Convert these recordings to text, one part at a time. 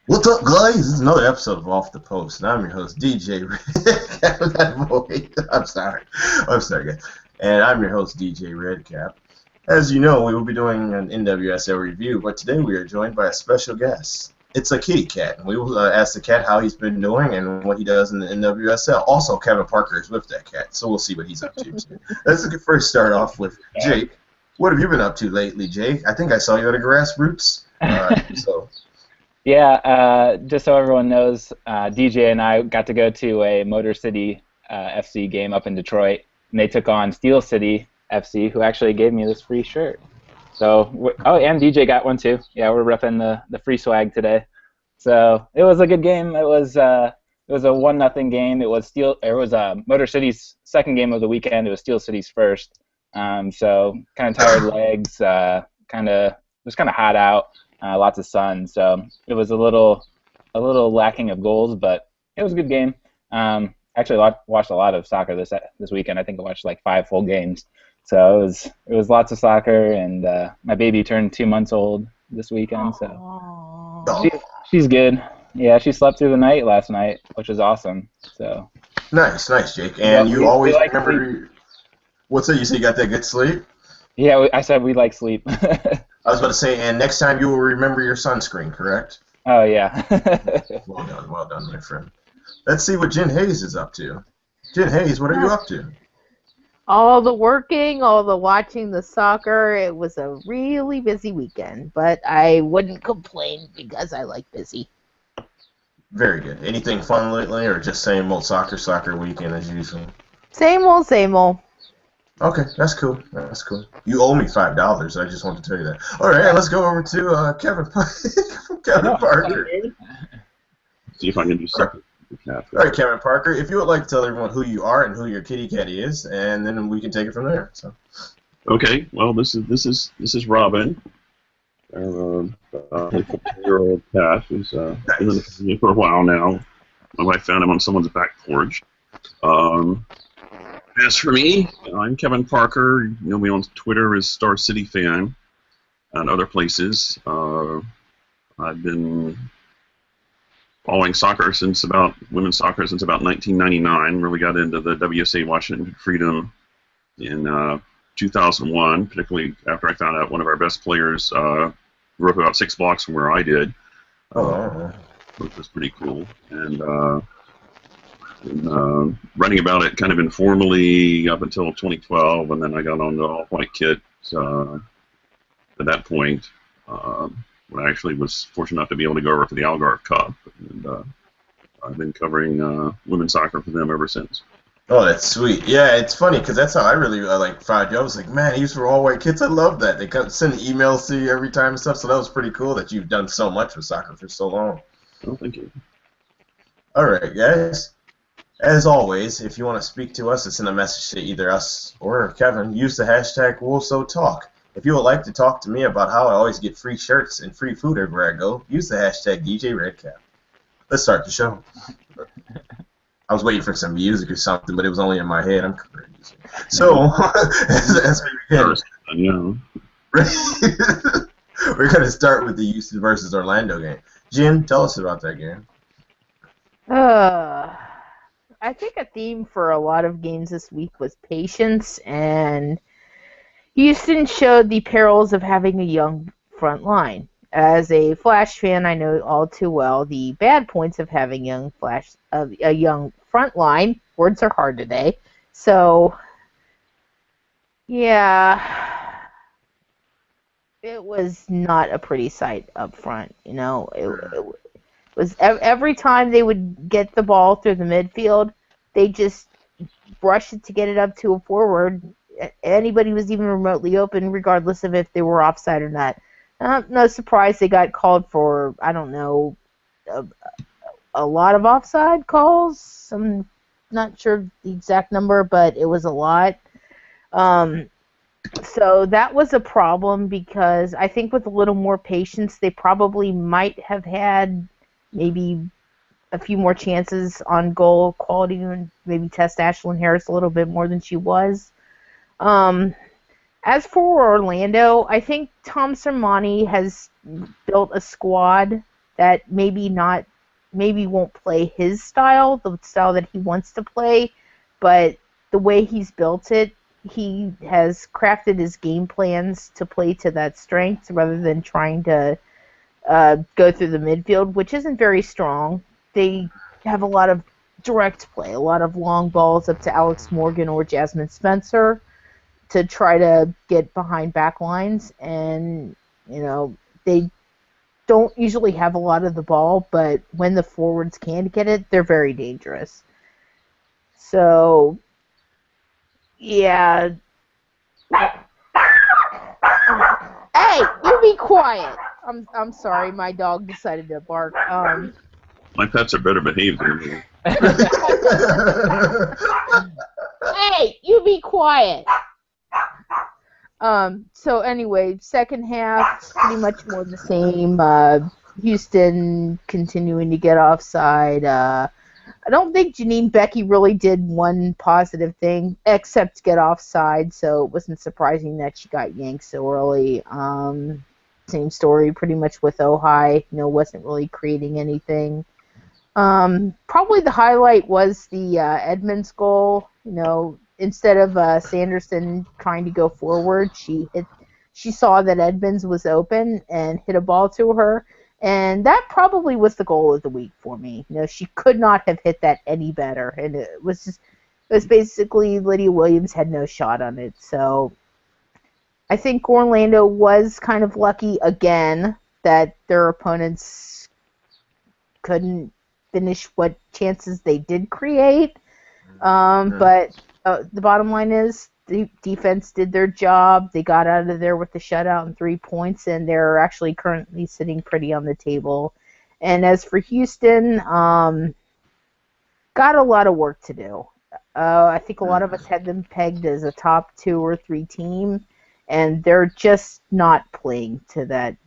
What's up, guys? This is another episode of Off the Post, and I'm your host, DJ Red. That voice. I'm sorry, guys. And I'm your host, DJ Redcap. As you know, we will be doing an NWSL review, but today we are joined by a special guest. It's a kitty cat, and we will ask the cat how he's been doing and what he does in the NWSL. Also, Kevin Parker is with that cat, so we'll see what he's up to, too. Let's first start off with Jake. What have you been up to lately, Jake? I think I saw you at a Grassroots. Yeah, just so everyone knows, DJ and I got to go to a Motor City FC game up in Detroit, and they took on Steel City FC, who actually gave me this free shirt. So, and DJ got one too. Yeah, we're repping the free swag today. So it was a good game. It was a 1-0 game. It was Motor City's second game of the weekend. It was Steel City's first. So kind of tired legs. It was kind of hot out. Lots of sun, so it was a little lacking of goals, but it was a good game. Actually, watched a lot of soccer this weekend. I think I watched like 5 full games. So it was lots of soccer, and my baby turned 2 months old this weekend, so she's good. Yeah, she slept through the night last night, which is awesome. So nice, Jake. And you always remember. What's that? You say you got that good sleep? Yeah, I said we like sleep. I was about to say, and next time you will remember your sunscreen, correct? Oh, yeah. Well done, my friend. Let's see what Jen Hayes is up to. Jen Hayes, what are you up to? All the working, all the watching the soccer. It was a really busy weekend, but I wouldn't complain because I like busy. Very good. Anything fun lately, or just same old soccer weekend as usual? Same old, same old. Okay, that's cool. You owe me $5. I just want to tell you that. All right, let's go over to Kevin Parker. See if I can do something. All right, Kevin Parker, if you would like to tell everyone who you are and who your kitty cat is, and then we can take it from there. So. Okay, well, this is Robin, our 15-year-old cat who's been in the family for a while now. My wife found him on someone's back porch. As for me, I'm Kevin Parker. You know me on Twitter as Star City Fan and other places. I've been following women's soccer since about 1999. Really got into the WSA Washington Freedom in 2001, particularly after I found out one of our best players grew up about 6 blocks from where I did, which was pretty cool. And writing about it kind of informally up until 2012, and then I got on the all-white kit at that point, when I actually was fortunate enough to be able to go over for the Algarve Cup, and I've been covering women's soccer for them ever since. Oh, that's sweet. Yeah, it's funny because that's how I really found you. I was like, man, he was for all-white kids. I love that. They send emails to you every time and stuff, so that was pretty cool that you've done so much with soccer for so long. Oh, thank you. All right, guys. As always, if you want to speak to us and send a message to either us or Kevin, use the hashtag WolSoTalk. If you would like to talk to me about how I always get free shirts and free food everywhere I go, use the hashtag DJ Redcap. Let's start the show. I was waiting for some music or something, but it was only in my head. I'm crazy. So, as we begin, we're going to start with the Houston versus Orlando game. Jen, tell us about that game. I think a theme for a lot of games this week was patience, and Houston showed the perils of having a young front line. As a Flash fan, I know all too well the bad points of having a young front line. Words are hard today. So, yeah, it was not a pretty sight up front. You know, it was every time they would get the ball through the midfield, they just rushed it to get it up to a forward. Anybody was even remotely open, regardless of if they were offside or not. No surprise they got called for, I don't know, a lot of offside calls. I'm not sure the exact number, but it was a lot. So that was a problem because I think with a little more patience, they probably might have had maybe a few more chances on goal quality and maybe test Ashlyn Harris a little bit more than she was. As for Orlando, I think Tom Sermanni has built a squad that maybe won't play his style, the style that he wants to play, but the way he's built it, he has crafted his game plans to play to that strength rather than trying to go through the midfield, which isn't very strong. They have a lot of direct play, a lot of long balls up to Alex Morgan or Jasmine Spencer to try to get behind back lines, and they don't usually have a lot of the ball, but when the forwards can get it, they're very dangerous. So, yeah. Hey, you be quiet. I'm sorry, my dog decided to bark. My pets are better behaved than me. Hey, you be quiet. So anyway, second half, pretty much more the same. Houston continuing to get offside. I don't think Janine Becky really did one positive thing except get offside, so it wasn't surprising that she got yanked so early. Same story pretty much with Ojai. Wasn't really creating anything. Probably the highlight was the Edmonds goal. Instead of Sanderson trying to go forward, she saw that Edmonds was open and hit a ball to her, and that probably was the goal of the week for me. She could not have hit that any better, and it was basically Lydia Williams had no shot on it. So I think Orlando was kind of lucky again that their opponents couldn't finish what chances they did create. But the bottom line is the defense did their job. They got out of there with the shutout and 3 points, and they're actually currently sitting pretty on the table. And as for Houston, got a lot of work to do. I think a lot of us had them pegged as a top 2 or 3 team, and they're just not playing to that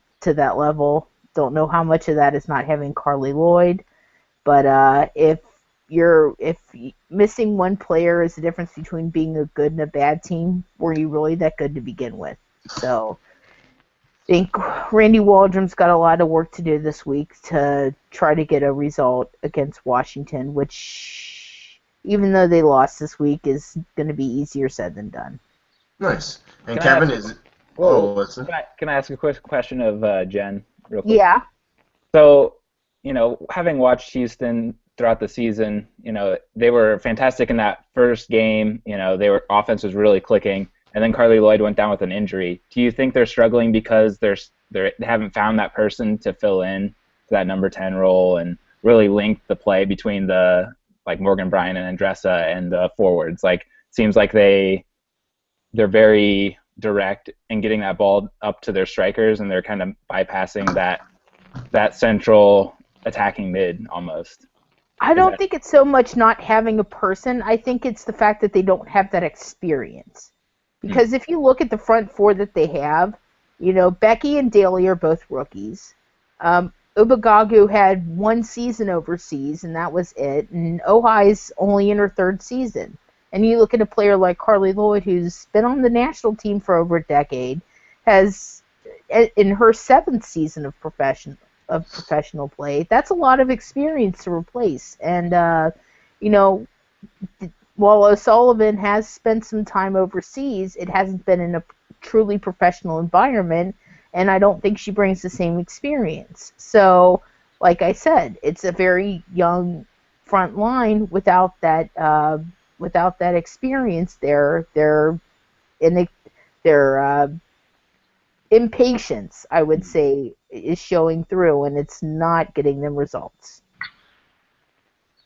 level. Don't know how much of that is not having Carly Lloyd, but if missing one player is the difference between being a good and a bad team, were you really that good to begin with? So I think Randy Waldrom's got a lot of work to do this week to try to get a result against Washington, which, even though they lost this week, is going to be easier said than done. Nice. And Kevin, is it? Can I ask a quick question of Jen, real quick? Yeah. So, having watched Houston throughout the season, they were fantastic in that first game. Their offense was really clicking, and then Carly Lloyd went down with an injury. Do you think they're struggling because they haven't found that person to fill in to that number 10 role and really link the play between the Morgan Bryan and Andressa and the forwards? Seems like they're very direct in getting that ball up to their strikers, and they're kind of bypassing that central attacking mid almost. I don't think it's so much not having a person. I think it's the fact that they don't have that experience. Because if you look at the front 4 that they have, Becky and Daly are both rookies. Ubagagu had 1 season overseas, and that was it. And Ojai's only in her 3rd season. And you look at a player like Carly Lloyd, who's been on the national team for over a decade, has, in her 7th season of professional play, that's a lot of experience to replace. And, while O'Sullivan has spent some time overseas, it hasn't been in a truly professional environment, and I don't think she brings the same experience. So, like I said, it's a very young front line without that experience. Their impatience, I would say, is showing through, and it's not getting them results.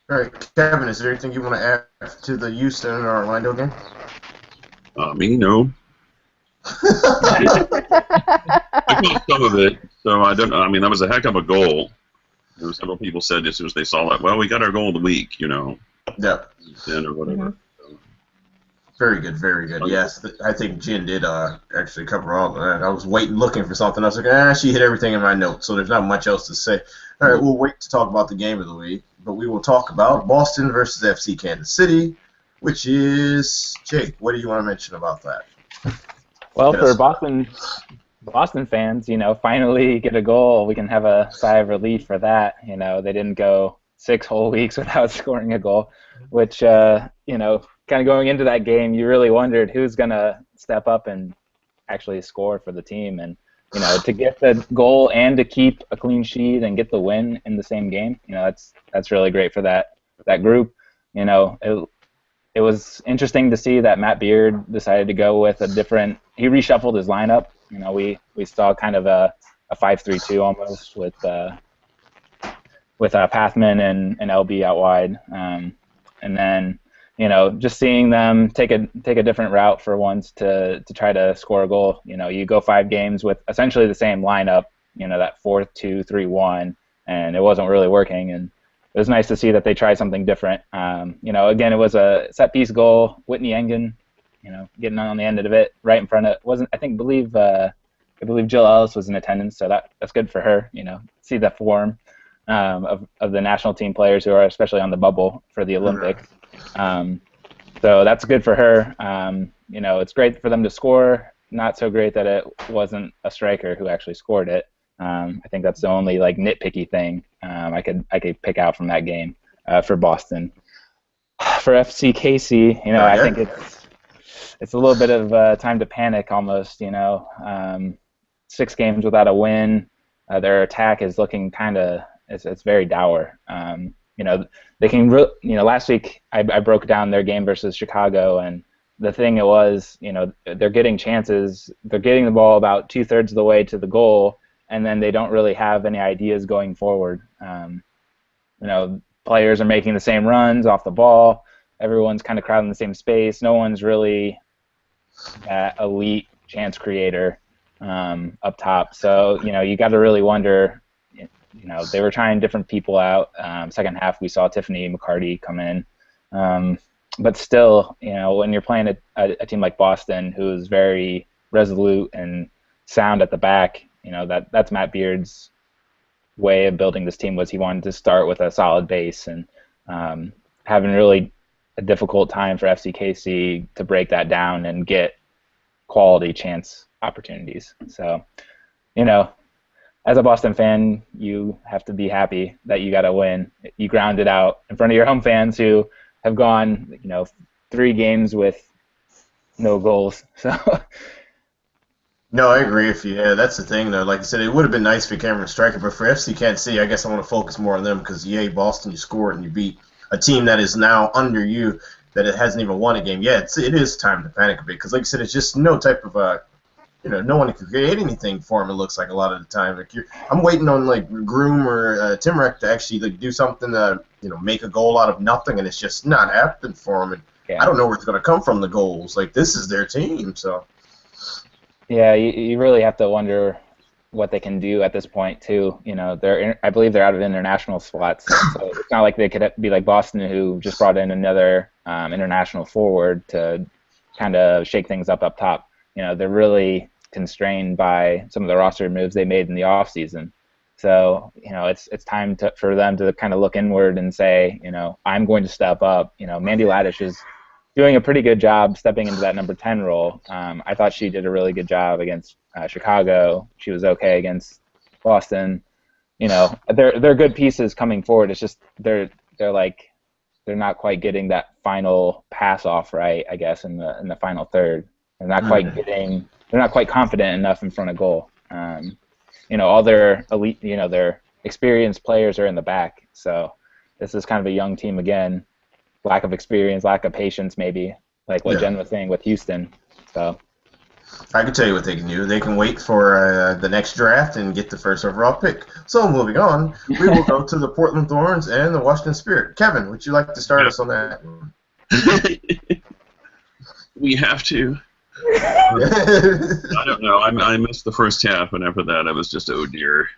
All right, Kevin, is there anything you want to add to the Houston or Orlando game? Me, no. I caught some of it, so I don't know. I mean, that was a heck of a goal. Several people said as soon as they saw that, well, we got our goal of the week, Yeah. Or whatever. Mm-hmm. Very good, very good. Yes, I think Jen did actually cover all of that. I was looking for something. I was like, she hit everything in my notes, so there's not much else to say. All right, we'll wait to talk about the game of the week, but we will talk about Boston versus FC Kansas City, which is, Jake, what do you want to mention about that? Well, for Boston Boston fans, finally get a goal. We can have a sigh of relief for that. They didn't go 6 whole weeks without scoring a goal, which, kind of going into that game, you really wondered who's going to step up and actually score for the team. And, to get the goal and to keep a clean sheet and get the win in the same game, that's really great for that group. It was interesting to see that Matt Beard decided to go with a different. He reshuffled his lineup. We saw kind of a 5-3-2 almost with Pathman and LB out wide, and then just seeing them take a different route for once to try to score a goal. You go 5 games with essentially the same lineup. That 4-2-3-1, and it wasn't really working. And it was nice to see that they tried something different. Again, it was a set piece goal. Whitney Engen, getting on the end of it, right in front of. I believe Jill Ellis was in attendance, so that's good for her. See the form of the national team players who are especially on the bubble for the Olympics. So that's good for her. It's great for them to score. Not so great that it wasn't a striker who actually scored it. I think that's the only nitpicky thing I could pick out from that game for Boston. For FCKC, I think it's a little bit of time to panic almost. 6 games without a win. Their attack is looking it's very dour. They can last week I broke down their game versus Chicago, and the thing it was, they're getting chances. They're getting the ball about 2/3 of the way to the goal, and then they don't really have any ideas going forward. Players are making the same runs off the ball. Everyone's kind of crowding the same space. No one's really that elite chance creator up top. So, you got to really wonder, they were trying different people out. Second half, we saw Tiffany McCarty come in. But still, when you're playing a team like Boston, who's very resolute and sound at the back, that's Matt Beard's way of building this team. Was he wanted to start with a solid base, and having really a difficult time for FCKC to break that down and get quality chance opportunities. So, as a Boston fan, you have to be happy that you got to win. You grounded out in front of your home fans who have gone, 3 games with no goals. So. No, I agree with you. Yeah, that's the thing, though. Like I said, it would have been nice if it came from a striker, but for FC Kansas City, I guess I want to focus more on them because, Boston, you scored and you beat a team that is now under you, that it hasn't even won a game. Yeah, it is time to panic a bit because, like I said, it's just no type of, no one can create anything for him, it looks like, a lot of the time. I'm waiting on, Groom or Timrek to actually do something to, make a goal out of nothing, and it's just not happening for him. And yeah. I don't know where it's going to come from, the goals. This is their team, so. Yeah, you really have to wonder what they can do at this point too. I believe they're out of international slots, so it's not like they could be like Boston, who just brought in another international forward to kind of shake things up top. They're really constrained by some of the roster moves they made in the off season. So it's time for them to kind of look inward and say, I'm going to step up. Mandy Laddish is doing a pretty good job stepping into that number 10 role. I thought she did a really good job against Chicago. She was okay against Boston. They're good pieces coming forward. It's just they're not quite getting that final pass off right, I guess, in the final third. They're not quite they're not quite confident enough in front of goal. All their elite, their experienced players are in the back. So this is kind of a young team again. Lack of experience, lack of patience, maybe, like what Jen was saying with Houston. So I can tell you what they can do. They can wait for the next draft and get the first overall pick. So moving on, we will go to the Portland Thorns and the Washington Spirit. Kevin, would you like to start us on that? We have to. I don't know. I missed the first half, and after that, I was just, oh dear.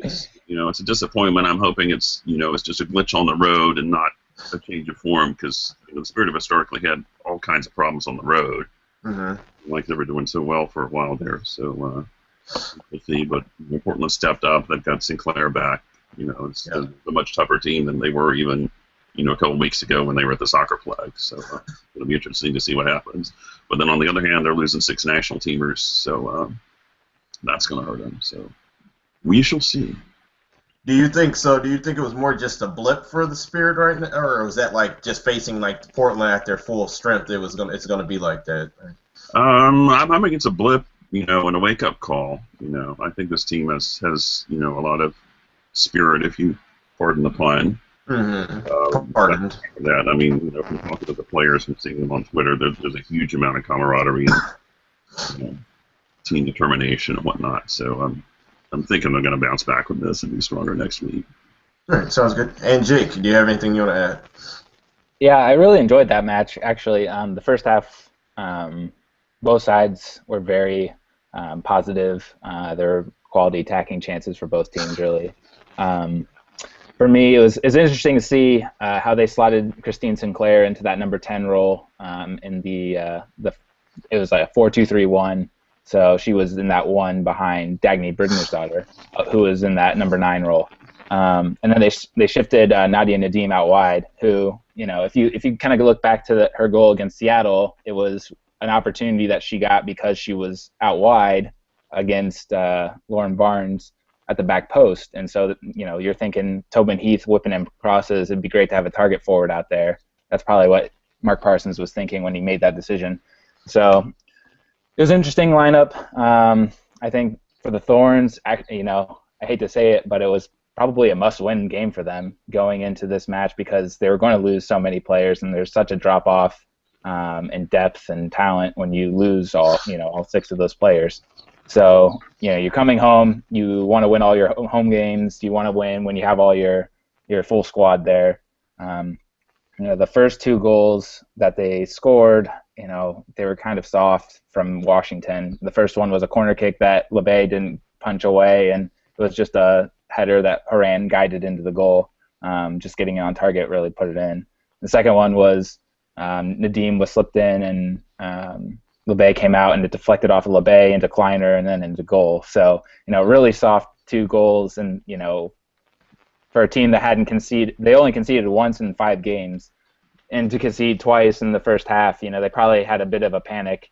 It's a disappointment. I'm hoping it's just a glitch on the road and not a change of form, because the Spirit have historically had all kinds of problems on the road. Mm-hmm. Like they were doing so well for a while there. So we'll see. But Portland stepped up. They've got Sinclair back. It's a much tougher team than they were even a couple weeks ago when they were at the soccer flag. So it'll be interesting to see what happens. But then on the other hand, they're losing 6 national teamers, so that's going to hurt them. So we shall see. Do you think so? Do you think it was more just a blip for the Spirit right now, or was that like just facing like Portland at their full strength? It's gonna be like that. I'm against a blip, and a wake-up call. I think this team has a lot of spirit, if you pardon the pun. Mm-hmm. Pardoned. That I mean, from talking to the players and seeing them on Twitter, there's a huge amount of camaraderie and team determination and whatnot. So I'm thinking they're going to bounce back with this and be stronger next week. All right, sounds good. And Jake, do you have anything you want to add? Yeah, I really enjoyed that match, actually. The first half, both sides were very positive. There were quality attacking chances for both teams, really. For me, it was interesting to see how they slotted Christine Sinclair into that number 10 role in it was like a 4-2-3-1. So she was in that one behind Dagny Brignersdottir, who was in that number 9 role. And then they shifted Nadia Nadim out wide, who, if you kind of look back to her goal against Seattle, it was an opportunity that she got because she was out wide against Lauren Barnes at the back post. And so, you're thinking Tobin Heath whipping in crosses, it'd be great to have a target forward out there. That's probably what Mark Parsons was thinking when he made that decision. So it was an interesting lineup. I think for the Thorns, I hate to say it, but it was probably a must-win game for them going into this match because they were going to lose so many players, and there's such a drop-off in depth and talent when you lose all 6 of those players. So, you're coming home, you want to win all your home games, you want to win when you have all your full squad there. The first 2 goals that they scored, they were kind of soft from Washington. The first one was a corner kick that LeBay didn't punch away, and it was just a header that Horan guided into the goal. Just getting it on target really put it in. The second one was Nadim was slipped in, and LeBay came out, and it deflected off of LeBay into Kleiner and then into goal. So, really soft 2 goals, and, for a team that hadn't conceded, they only conceded once in 5 games. And to concede twice in the first half, they probably had a bit of a panic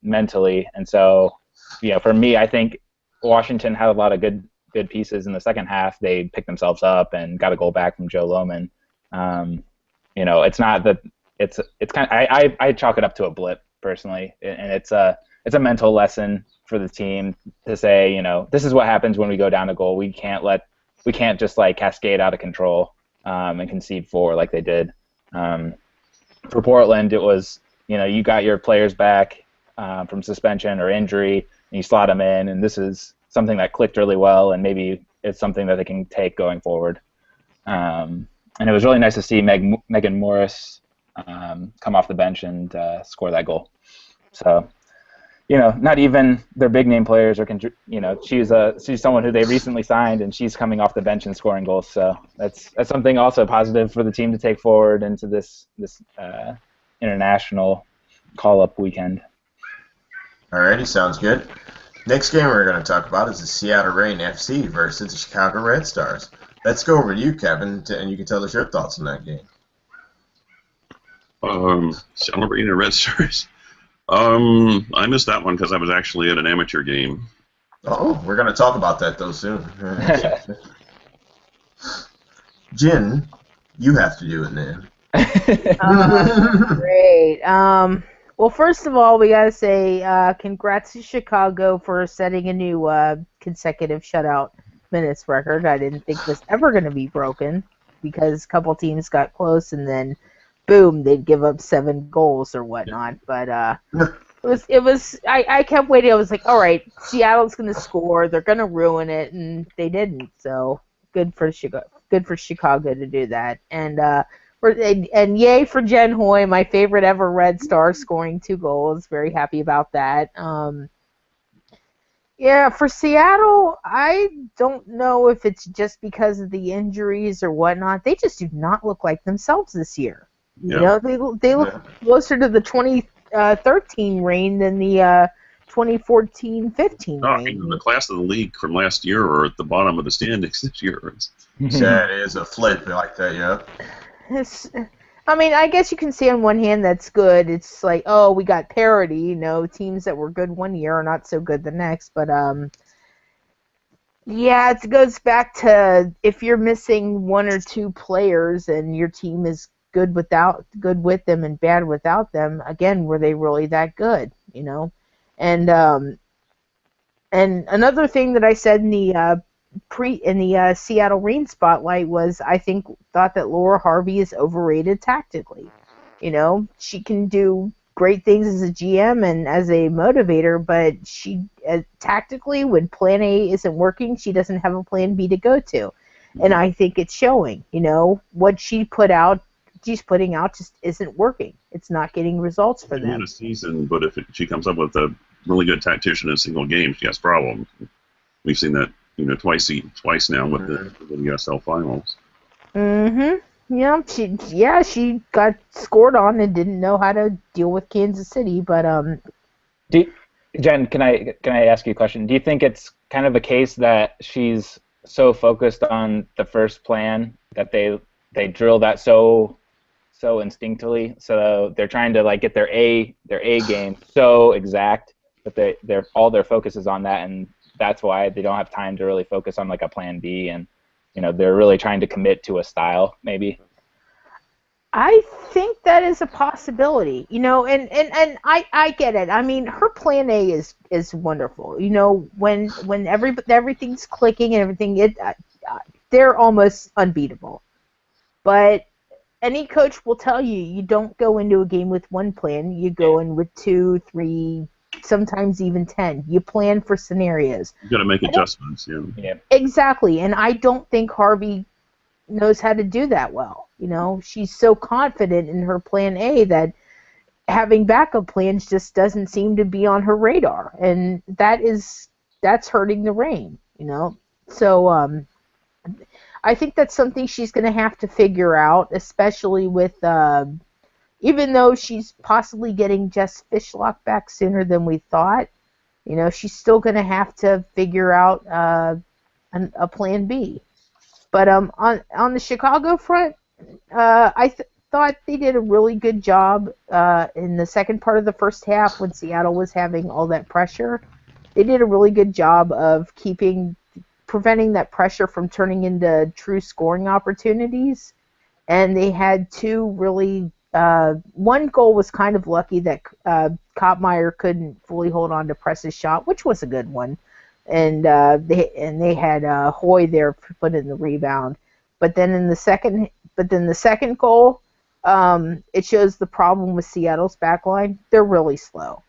mentally. And so, for me, I think Washington had a lot of good pieces in the second half. They picked themselves up and got a goal back from Joe Lohman. It's not that it's kind of, I chalk it up to a blip personally, and it's a mental lesson for the team to say, this is what happens when we go down a goal. We can't just like cascade out of control and concede 4 like they did. For Portland, it was, you got your players back from suspension or injury, and you slot them in, and this is something that clicked really well, and maybe it's something that they can take going forward. And it was really nice to see Megan Morris come off the bench and score that goal. So, not even their big name players are, she's someone who they recently signed, and she's coming off the bench and scoring goals. So that's something also positive for the team to take forward into this international call-up weekend. Alrighty, sounds good. Next game we're going to talk about is the Seattle Reign FC versus the Chicago Red Stars. Let's go over to you, Kevin, and you can tell us your thoughts on that game. Seattle Reign and Red Stars. I missed that one because I was actually at an amateur game. Oh, we're going to talk about that, though, soon. Jen, you have to do it, man. Great. Well, first of all, we got to say congrats to Chicago for setting a new consecutive shutout minutes record. I didn't think was ever going to be broken because a couple teams got close, and then boom, they'd give up 7 goals or whatnot. But it was. I kept waiting. I was like, all right, Seattle's going to score. They're going to ruin it, and they didn't. So good for Chicago. Good for Chicago to do that. And yay for Jen Hoy, my favorite ever Red Star, scoring 2 goals. Very happy about that. Yeah, for Seattle, I don't know if it's just because of the injuries or whatnot. They just do not look like themselves this year. Yeah. They look closer to the 2013 Reign than the 2014-15 Reign. The class of the league from last year are at the bottom of the standings this year. That is a flip like that, yeah. I mean, I guess you can say on one hand that's good. It's like, oh, we got parity. Teams that were good one year are not so good the next. But yeah, it goes back to if you're missing one or two players and your team is good with them and bad without them. Again, were they really that good? And and another thing that I said in the Seattle Reign spotlight was thought that Laura Harvey is overrated tactically. She can do great things as a GM and as a motivator, but she tactically, when Plan A isn't working, she doesn't have a Plan B to go to, and I think it's showing. What she's putting out just isn't working. It's not getting results for them. In a season, but if she comes up with a really good tactician in a single game, she has problems. We've seen that twice now with the NWSL finals. Mm-hmm. Yeah, she got scored on and didn't know how to deal with Kansas City, but Jen, can I ask you a question? Do you think it's kind of a case that she's so focused on the first plan that they drill that so instinctively, so they're trying to get their A game so exact that all their focus is on that, and that's why they don't have time to really focus on a Plan B, and they're really trying to commit to a style, maybe? I think that is a possibility, and I get it. I mean, her Plan A is wonderful. When everything's clicking and everything, they're almost unbeatable. But any coach will tell you, you don't go into a game with one plan. You go in with 2, 3, sometimes even 10. You plan for scenarios. You got to make adjustments. Yeah. Exactly, and I don't think Harvey knows how to do that well. She's so confident in her Plan A that having backup plans just doesn't seem to be on her radar, and that's hurting the Reign. So I think that's something she's going to have to figure out, especially with even though she's possibly getting Jess Fishlock back sooner than we thought. She's still going to have to figure out a Plan B. But on the Chicago front, I thought they did a really good job in the second part of the first half when Seattle was having all that pressure. They did a really good job of preventing that pressure from turning into true scoring opportunities. And they had two really one goal was kind of lucky that Kopmeyer couldn't fully hold on to Press's shot, which was a good one. And they had Hoy there put in the rebound. But then the second goal, it shows the problem with Seattle's backline. They're really slow.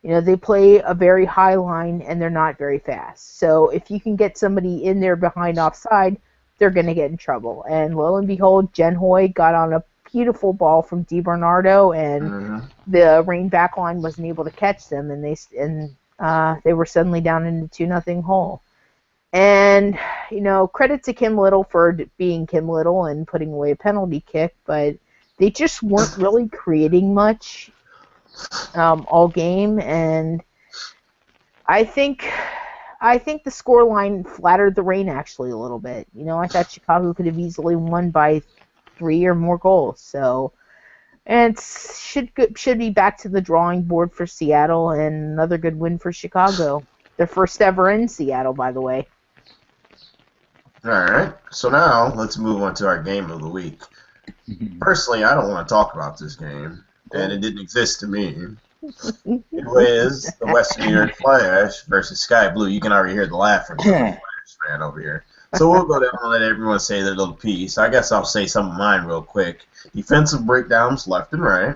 They play a very high line and they're not very fast. So if you can get somebody in there behind offside, they're going to get in trouble. And lo and behold, Jen Hoy got on a beautiful ball from DiBernardo, and the Reign backline wasn't able to catch them, and they were suddenly down in the 2-0 hole. And credit to Kim Little for being Kim Little and putting away a penalty kick, but they just weren't really creating much all game, and I think the scoreline flattered the Reign actually a little bit. I thought Chicago could have easily won by 3 or more goals. So, and it should be back to the drawing board for Seattle, and another good win for Chicago. Their first ever in Seattle, by the way. All right. So now let's move on to our game of the week. Personally, I don't want to talk about this game, and it didn't exist to me. It was the Western New York Flash versus Sky Blue. You can already hear the laugh from the Flash fan over here. So we'll go down and let everyone say their little piece. I guess I'll say some of mine real quick. Defensive breakdowns left and right.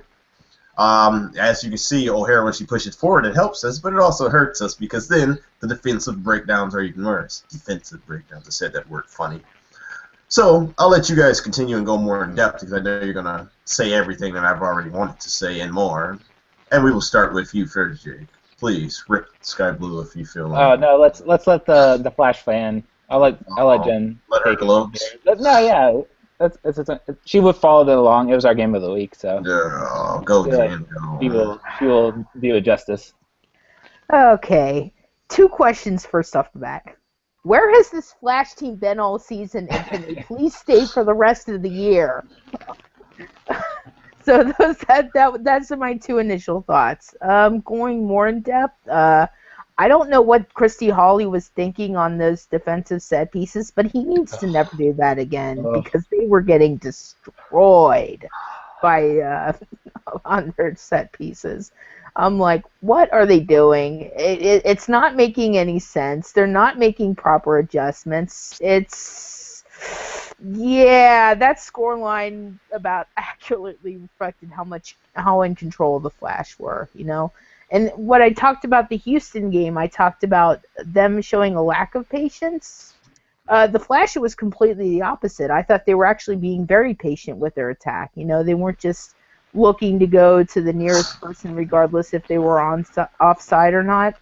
As you can see, O'Hara, when she pushes forward, it helps us, but it also hurts us because then the defensive breakdowns are even worse. Defensive breakdowns. I said that word funny. So I'll let you guys continue and go more in depth because I know you're going to say everything that I've already wanted to say and more. And we will start with you first, Jake. Please, rip Sky Blue if you feel like. Oh no, let's let the Flash fan. I'll let Jen let her take gloat. it. No, yeah, she would follow it along. It was our game of the week, so. Yeah, go, Jen. She will do it justice. Okay. 2 questions first off the bat. where has this Flash team been all season, and can they please stay for the rest of the year? So that's my two initial thoughts. Going more in depth, I don't know what Christy Hawley was thinking on those defensive set pieces, but he needs to never do that again because they were getting destroyed by on their set pieces. I'm like, what are they doing? It's not making any sense. They're not making proper adjustments. That scoreline about accurately reflected how in control the Flash were, you know. And what I talked about the Houston game, I talked about them showing a lack of patience. The Flash was completely the opposite. I thought they were actually being very patient with their attack. You know, they weren't just looking to go to the nearest person regardless if they were offside or not.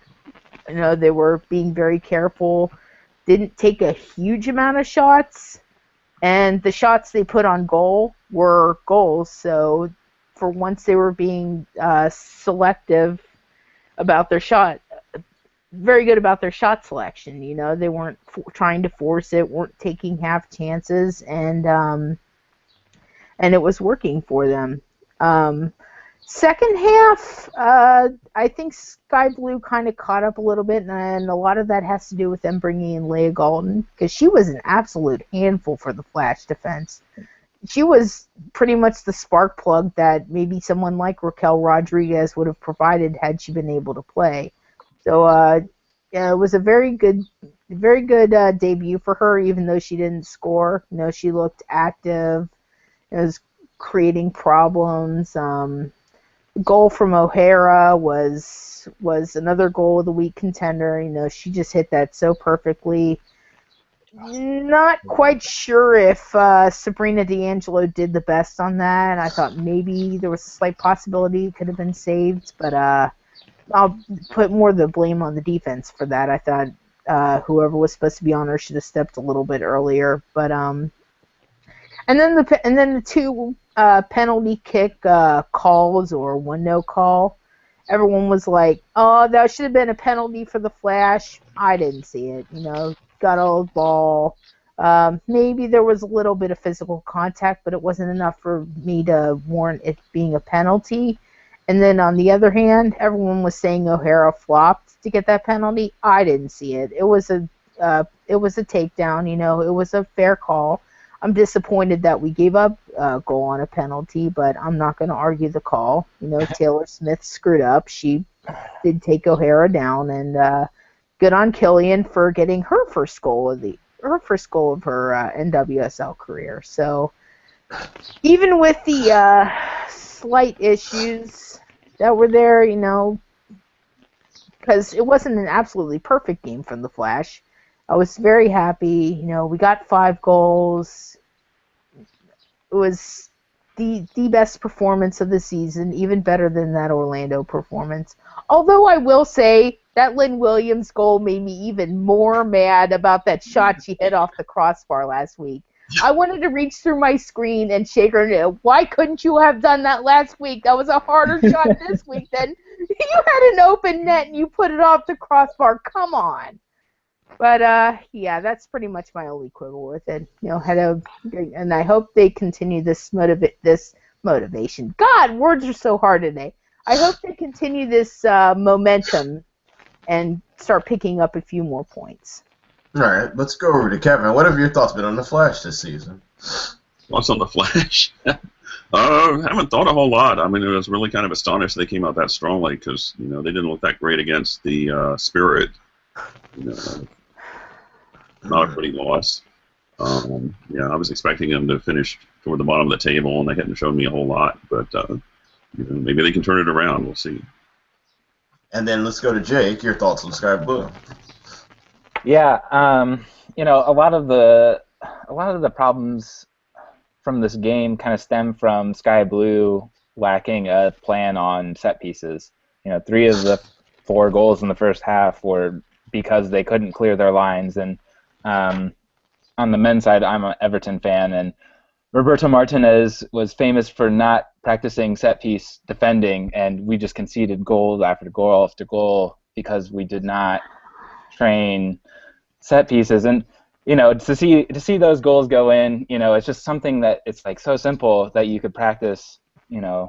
You know, they were being very careful, didn't take a huge amount of shots, and the shots they put on goal were goals. So for once they were being selective about their shot, very good about their shot selection. You know, they weren't trying to force it, weren't taking half chances, and it was working for them. Second half, I think Sky Blue kind of caught up a little bit, and a lot of that has to do with them bringing in Leah Galton, because she was an absolute handful for the Flash defense. She was pretty much the spark plug that maybe someone like Raquel Rodriguez would have provided had she been able to play. So it was a very good debut for her, even though she didn't score. You know, she looked active. It was creating problems. Goal from O'Hara was another goal of the week contender. You know, she just hit that so perfectly. Not quite sure if Sabrina D'Angelo did the best on that. I thought maybe there was a slight possibility it could have been saved, but I'll put more of the blame on the defense for that. I thought whoever was supposed to be on her should have stepped a little bit earlier, but and then the two penalty kick calls, or one no call. Everyone was like, "Oh, that should have been a penalty for the Flash." I didn't see it. You know, got old ball. Maybe there was a little bit of physical contact, but it wasn't enough for me to warrant it being a penalty. And then on the other hand, everyone was saying O'Hara flopped to get that penalty. I didn't see it. It was a takedown. You know, it was a fair call. I'm disappointed that we gave up a goal on a penalty, but I'm not going to argue the call. You know, Taylor Smith screwed up. She did take O'Hara down, and good on Killian for getting her first goal of her NWSL career. So even with the slight issues that were there, you know, because it wasn't an absolutely perfect game from the Flash, I was very happy. You know, we got 5 goals. It was the best performance of the season, even better than that Orlando performance. Although I will say that Lynn Williams goal made me even more mad about that shot she hit off the crossbar last week. I wanted to reach through my screen and shake her. Why couldn't you have done that last week? That was a harder shot this week. Then you had an open net and you put it off the crossbar. Come on. But yeah, that's pretty much my only quibble with it. You know, and I hope they continue this motivation. God, words are so hard today. I hope they continue this momentum and start picking up a few more points. All right, let's go over to Kevin. What have your thoughts been on the Flash this season? What's on the Flash? I haven't thought a whole lot. I mean, I was really kind of astonished they came out that strongly because, you know, they didn't look that great against the Spirit. You know, not a pretty loss. Yeah, I was expecting them to finish toward the bottom of the table, and they hadn't shown me a whole lot. But you know, maybe they can turn it around. We'll see. And then let's go to Jake. Your thoughts on Sky Blue? Yeah, you know, a lot of the problems from this game kind of stem from Sky Blue lacking a plan on set pieces. You know, 3 of the 4 goals in the first half were because they couldn't clear their lines. And on the men's side, I'm an Everton fan, and Roberto Martinez was famous for not practicing set piece defending, and we just conceded goal after goal after goal because we did not train set pieces, and to see those goals go in, it's just something that it's like so simple that you could practice, a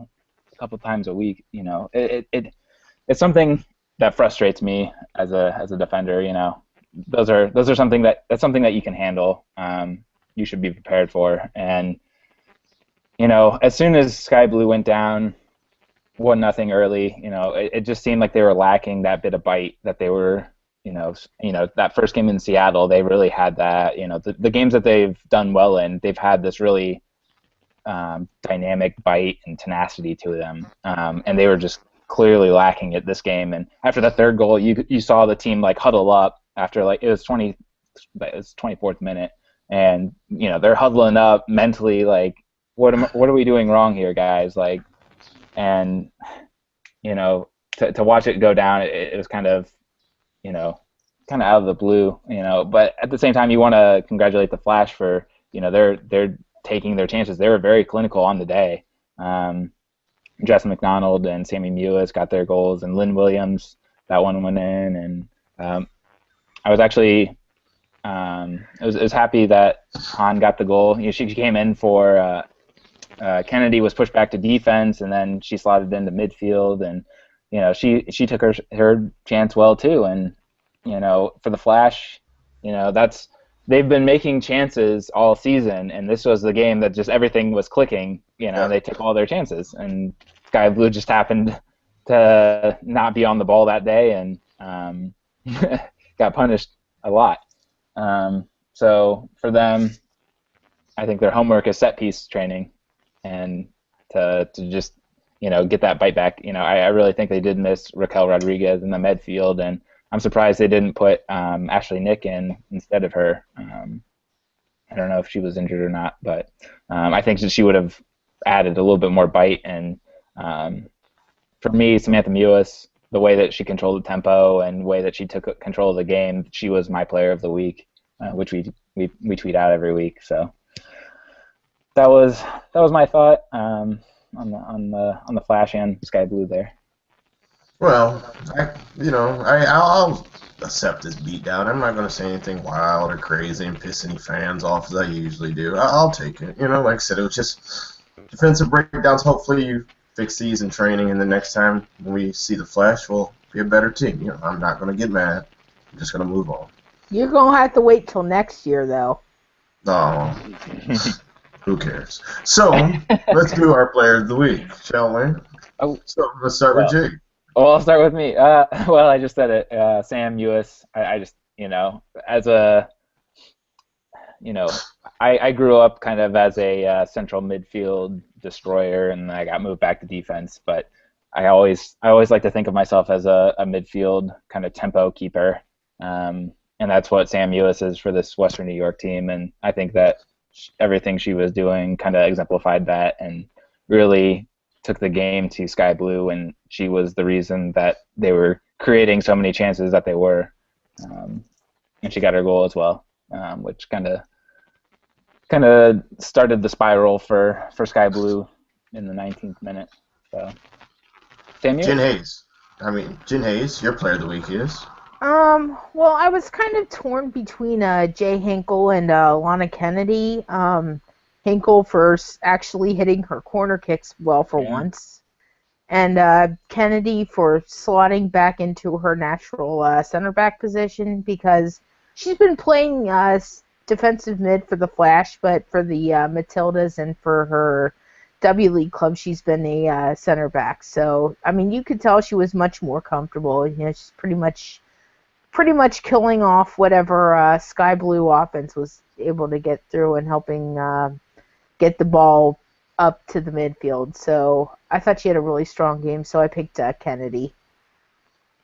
couple times a week. It's something that frustrates me as a defender. That's something that you can handle. You should be prepared for, and as soon as Sky Blue went down 1-0 early, it just seemed like they were lacking that bit of bite that they were. That first game in Seattle, they really had that. The games that they've done well in, they've had this really dynamic bite and tenacity to them, and they were just clearly lacking it this game. And after that third goal, you saw the team like huddle up after it was 24th minute, and they're huddling up mentally like, what are we doing wrong here, guys? Like, and to watch it go down, it was kind of out of the blue, but at the same time, you want to congratulate the Flash for, they're taking their chances. They were very clinical on the day. Jess McDonald and Sammy Mewis got their goals, and Lynn Williams, that one went in, and I was actually, I was happy that Han got the goal. She came in for, Kennedy was pushed back to defense, and then she slotted into midfield, and she took her chance well too. And for the Flash, they've been making chances all season, and this was the game that just everything was clicking. They took all their chances, and Sky Blue just happened to not be on the ball that day, and got punished a lot. So for them, I think their homework is set piece training, and to just get that bite back. I really think they did miss Raquel Rodriguez in the midfield, and I'm surprised they didn't put Ashley Nick in instead of her. I don't know if she was injured or not, but I think that she would have added a little bit more bite. And for me, Samantha Mewis, the way that she controlled the tempo and the way that she took control of the game, she was my player of the week, which we tweet out every week. So that was my thought on the Flash and Sky Blue there. Well, I'll accept this beatdown. I'm not going to say anything wild or crazy and piss any fans off as I usually do. I'll take it. Like I said, it was just defensive breakdowns. Hopefully you fix these in training, and the next time we see the Flash, we'll be a better team. I'm not going to get mad. I'm just going to move on. You're going to have to wait till next year, though. Oh, who cares? So, let's do our player of the week, shall we? Oh, so let's start with Jake. Well, I'll start with me. Well, I just said it. Sam Mewis. I just, as a, I grew up kind of as a central midfield destroyer, and I got moved back to defense. But I always like to think of myself as a midfield kind of tempo keeper, and that's what Sam Mewis is for this Western New York team. And I think that everything she was doing kind of exemplified that, and really took the game to Sky Blue, and she was the reason that they were creating so many chances that they were. And she got her goal as well, which kind of started the spiral for Sky Blue in the 19th minute. So, Sam, Jen Hayes, your player of the week is? Well, I was kind of torn between Jay Hinkle and Lana Kennedy. Hinkle for actually hitting her corner kicks well for once, and Kennedy for slotting back into her natural center back position, because she's been playing defensive mid for the Flash, but for the Matildas and for her W League club, she's been a center back. So, I mean, you could tell she was much more comfortable. She's pretty much killing off whatever Sky Blue offense was able to get through and helping get the ball up to the midfield. So I thought she had a really strong game, so I picked Kennedy.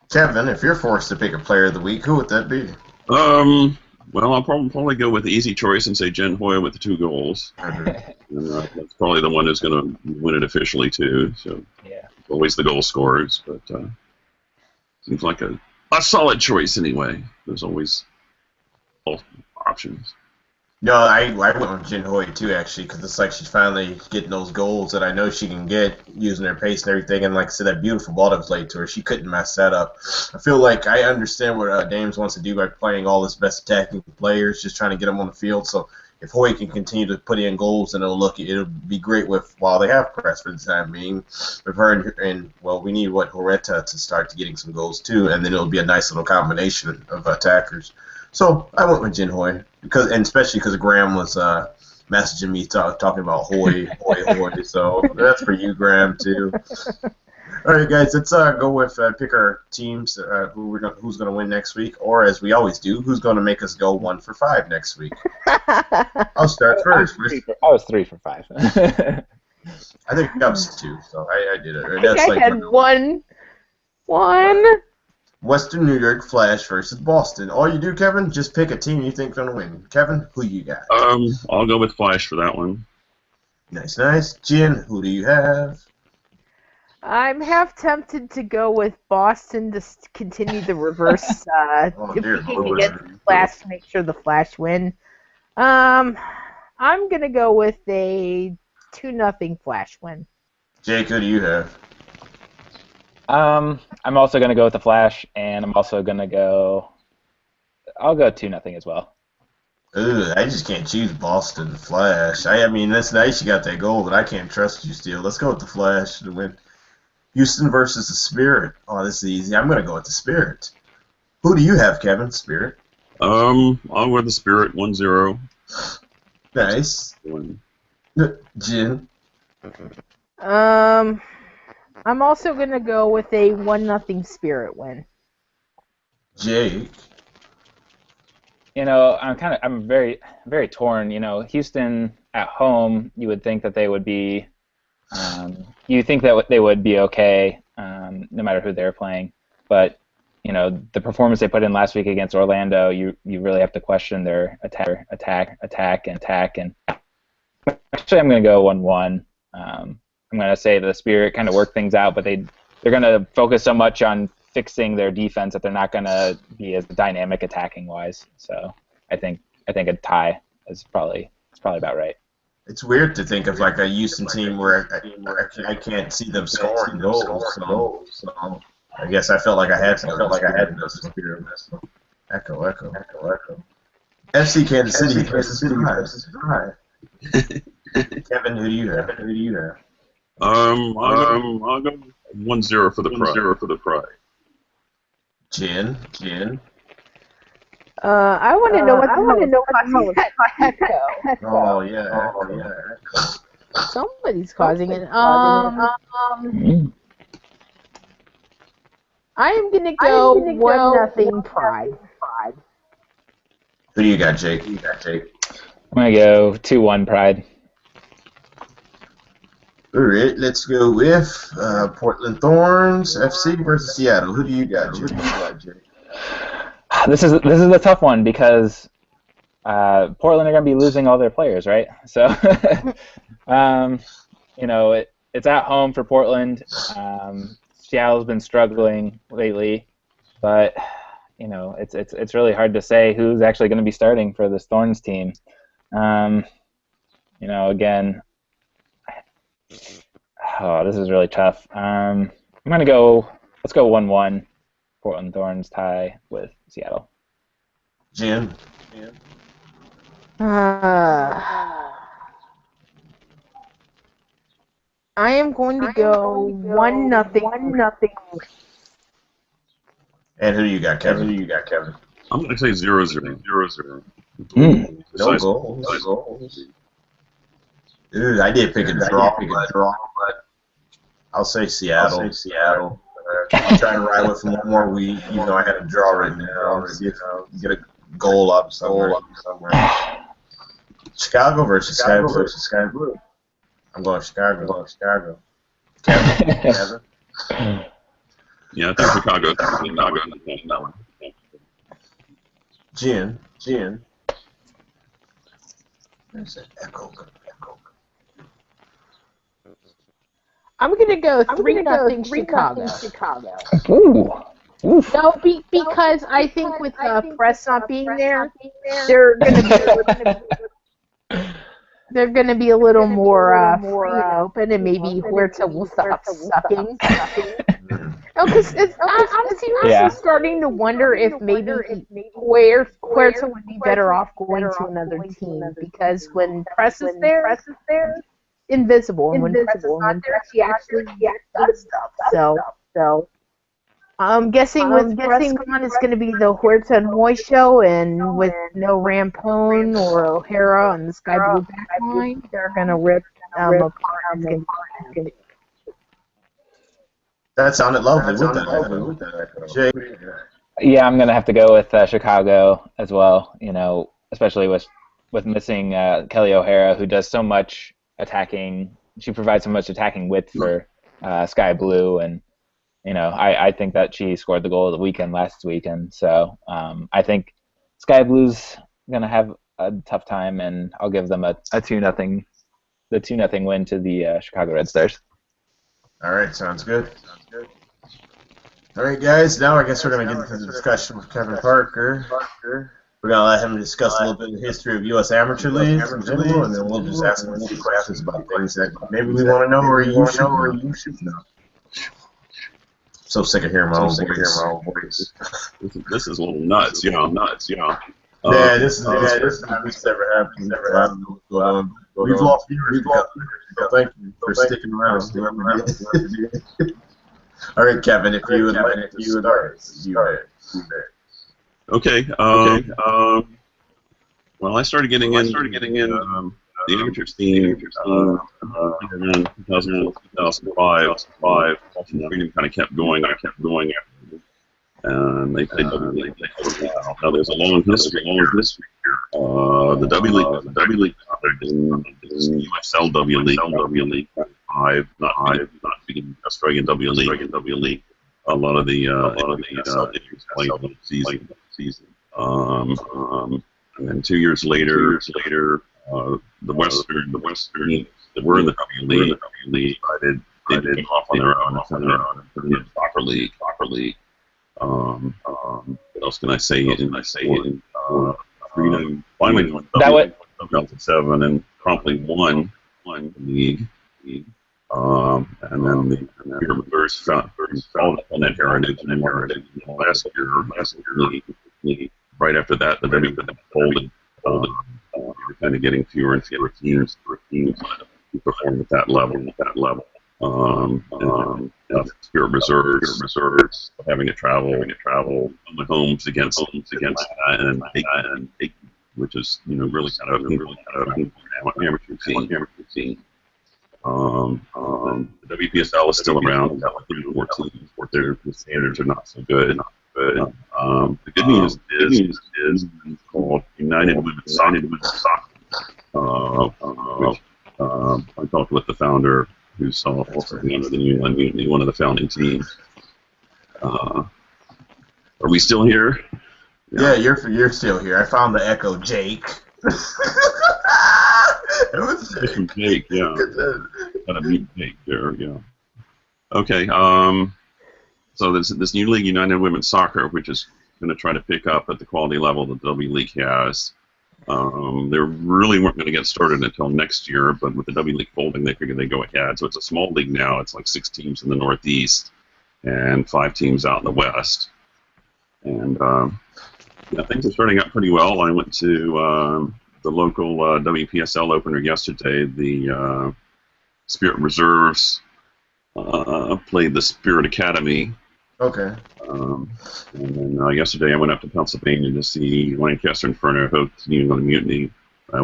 Kevin, if you're forced to pick a player of the week, who would that be? Well, I'll probably go with the easy choice and say Jen Hoya with the 2 goals. That's probably the one who's going to win it officially, too. So always the goal scorers, but seems like a solid choice anyway. There's always all options. No, I went with Jin Hoi too, actually, because it's like she's finally getting those goals that I know she can get using her pace and everything. And like I said, that beautiful ball that was laid to her, she couldn't mess that up. I feel like I understand what Dames wants to do by playing all his best attacking players, just trying to get them on the field. So if Hoy can continue to put in goals, then it'll be great with while they have press for the time being. With her and well, we need Horeta to start to getting some goals too, and then it'll be a nice little combination of attackers. So I went with Jin Hoy and especially because Graham was messaging me talking about Hoy. So that's for you, Graham, too. All right, guys, let's go with pick our teams who's going to win next week, or as we always do, who's going to make us go 1 for 5 next week. I'll start first. I was 3 for 5. I think I was 2, so I did it. I had one. Western New York Flash versus Boston. All you do, Kevin, just pick a team you think is going to win. Kevin, who you got? I'll go with Flash for that one. Nice. Jen, who do you have? I'm half tempted to go with Boston to continue the reverse defeating against the Flash to make sure the Flash win. I'm going to go with a 2-0 Flash win. Jake, who do you have? I'm also going to go with the Flash, and I'm also going to go... I'll go 2-0 as well. Ooh, I just can't choose Boston Flash. I mean, that's nice you got that goal, but I can't trust you still. Let's go with the Flash to win. Houston versus the Spirit. Oh, this is easy. I'm going to go with the Spirit. Who do you have, Kevin? Spirit? I'll go with the Spirit 1-0. Nice. Jin? I'm also going to go with a 1-0 Spirit win. Jake? You know, I'm very, very torn. You know, Houston at home, you would think that they would be, they would be okay, no matter who they're playing. But, you know, the performance they put in last week against Orlando, you really have to question their attack. And actually, I'm going to go 1-1. I'm going to say the Spirit kind of work things out, but they're going to focus so much on fixing their defense that they're not going to be as dynamic attacking wise. So I think a tie is probably about right. It's weird to think of like a Houston team where I can't see them scoring goals. So I guess I felt like I had to go to Spirit. Echo. FC Kansas City versus Pride. Kevin, who do you have? I'll go 1-0 for the Pride. Jen. I want to know what the hell is Echo. Oh yeah. Somebody's causing it. I am gonna go 1-0 Pride. Who do you got, Jake? I'm gonna go 2-1 Pride. All right, let's go with Portland Thorns FC versus Seattle. Who do you got, Jake? This is a tough one because Portland are going to be losing all their players, right? So, you know, it's at home for Portland. Seattle's been struggling lately, but you know, it's really hard to say who's actually going to be starting for this Thorns team. You know, again. Oh, this is really tough. I'm gonna go. Let's go 1-1. Portland Thorns tie with Seattle. Jen. I am going to go 1-0. And who do you got, Kevin? I'm going to say 0-0. No goals. Dude, I did pick a draw, but I'll say Seattle. I'm trying to ride with them one more week. You know, I had a draw right now. See if you get a goal up somewhere. Chicago versus Sky Blue. I'm going Chicago. Kevin. Yeah, I think Chicago. Jen. There's an echo. I'm gonna go 3-0 Chicago. Ooh. No, because I think with press not being there, they're gonna be they're going to be a little more free and open, and maybe Huerta will stop sucking. No, because I'm seriously starting to wonder if maybe Huerta would be better off going to another team, because when Press is there, invisible, and when Press is not there, she actually does stuff. So I'm guessing with Press gone, it's going to be the Huerta and Hoy show, and with no Rampone or O'Hara on the Sky Blue backline, they're going to rip apart. It's going to be That sounded lovely. With that, Jay. Yeah, I'm gonna have to go with Chicago as well. You know, especially with missing Kelly O'Hara, who does so much attacking. She provides so much attacking width for Sky Blue, and you know, I think that she scored the goal of the weekend last weekend. So I think Sky Blue's gonna have a tough time, and I'll give them a 2-0, the 2-0 win to the Chicago Red Stars. All right, sounds good. All right, guys. Now I guess we're gonna get into the discussion with Kevin Parker. We're gonna let him discuss a little bit of the history of U.S. amateur leagues in general, and then we'll just ask him a few questions about things that maybe we want to know or you should know. So sick of hearing my own voice. This is a little nuts, you know. Yeah, this is this never happened. I don't know what's going on. We've lost viewers. So thank you for sticking around. All right, Kevin, if you would like to start. Okay. Well, I started getting in the amateur scene around 2005. Freedom kind of kept going. And they played WPSL for a while. Now there's a long history here. The W League, NWSL W League, not the Australian W League. A lot of the teams played the season. And then 2 years later, the Western that were in the W League decided to go off on their own and put in the Soccer League. What else can I say? Freedom finally joined in 2007 and promptly won the league. And then the Reserves found that heritage last year league. Right after that, the WPSL folded. We're kind of getting fewer and fewer teams who perform at that level. Spirit Reserves having to travel on the homes against that, and which is really kind of an amateur team. The WPSL is still around. Got like 3 or 4 teams. The standards are not so good. The good news is it's called United Women's Soccer. Which I talked with the founder, who's also under the New England Mutiny, one of the founding teams. Are we still here? Yeah, you're still here. I found the echo, Jake. It was Jake, yeah. Got to mute Jake there, yeah. Okay, so this new league, United Women's Soccer, which is going to try to pick up at the quality level that the W League has. They really weren't going to get started until next year, but with the W League folding, they figured they'd go ahead. So it's a small league now. It's like 6 teams in the Northeast and 5 teams out in the West. And things are starting out pretty well. I went to the local WPSL opener yesterday. The Spirit Reserves played the Spirit Academy. Okay. And then yesterday I went up to Pennsylvania to see Lancaster Inferno host New England Mutiny. That